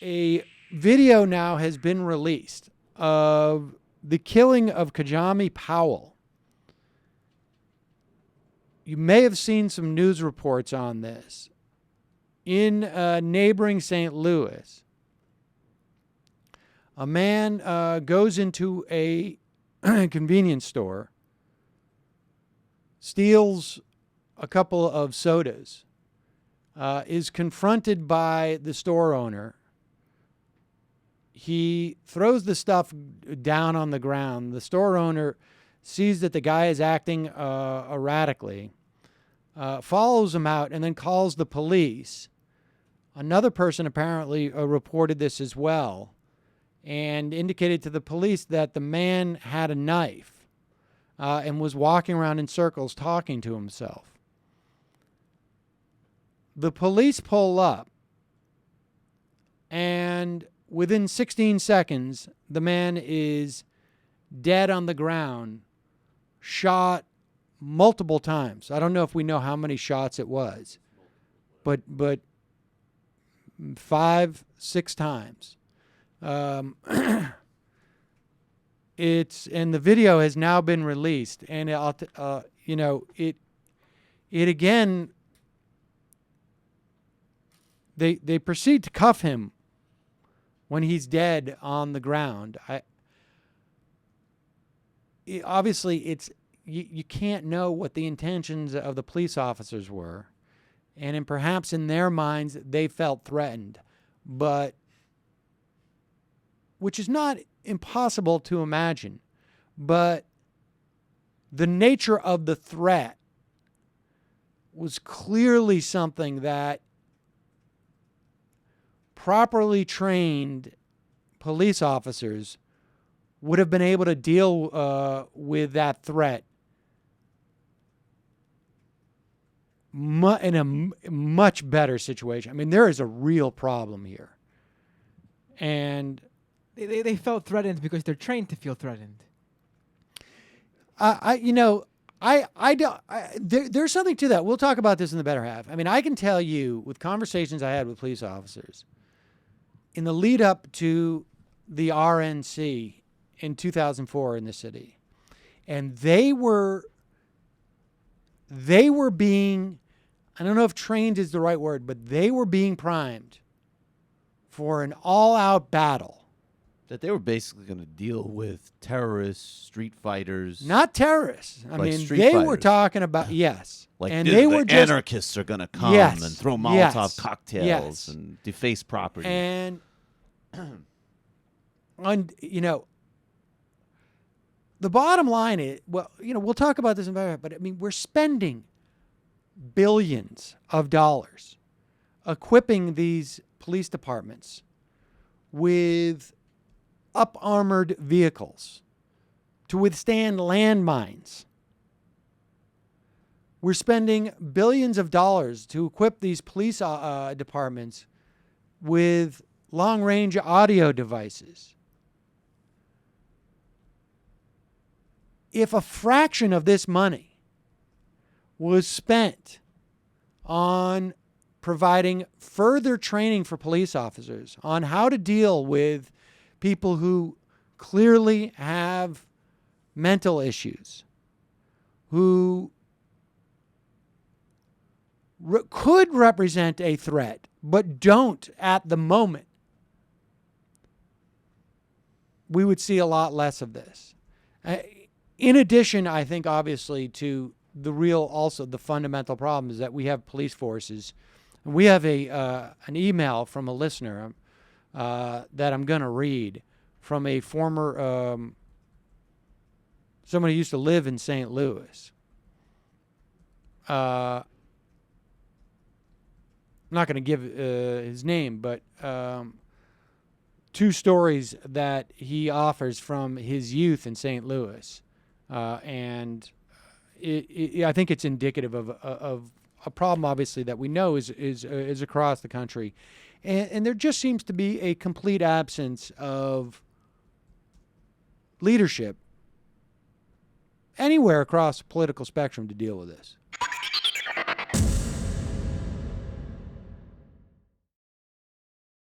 a video now has been released of the killing of Kajami Powell. You may have seen some news reports on this. In neighboring St. Louis, a man goes into a convenience store, steals a couple of sodas, is confronted by the store owner. He throws the stuff down on the ground. The store owner sees that the guy is acting erratically, follows him out, and then calls the police. Another person apparently reported this as well and indicated to the police that the man had a knife and was walking around in circles talking to himself. The police pull up, and within 16 seconds, the man is dead on the ground, shot multiple times. I don't know if we know how many shots it was, but 5, 6 times. It's, and the video has now been released, and it again. They proceed to cuff him when he's dead on the ground. Obviously, you can't know what the intentions of the police officers were, and perhaps in their minds they felt threatened, but which is not impossible to imagine. But the nature of the threat was clearly something that properly trained police officers would have been able to deal with that threat in a much better situation. I mean, there is a real problem here. And they felt threatened because they're trained to feel threatened. There's something to that. We'll talk about this in the better half. I mean, I can tell you with conversations I had with police officers in the lead up to the RNC in 2004 in the city, and they were being, I don't know if trained is the right word, but they were being primed for an all-out battle. That they were basically going to deal with terrorists, street fighters. Not terrorists. I like mean, they fighters. were talking about, yes. Like and they were just anarchists are going to come yes, and throw Molotov yes, cocktails yes. and deface property. And, the bottom line is, well, we'll talk about this in a minute, but I mean, we're spending billions of dollars equipping these police departments with up-armored vehicles to withstand landmines. We're spending billions of dollars to equip these police departments with long-range audio devices. If a fraction of this money was spent on providing further training for police officers on how to deal with people who clearly have mental issues, who could represent a threat, but don't at the moment, we would see a lot less of this. In addition, I think, obviously, to the fundamental problem is that we have police forces. We have an email from a listener that I'm going to read from a former, someone who used to live in St. Louis. I'm not going to give his name, but 2 stories that he offers from his youth in St. Louis. And I think it's indicative of a problem, obviously, that we know is across the country. And there just seems to be a complete absence of leadership anywhere across the political spectrum to deal with this.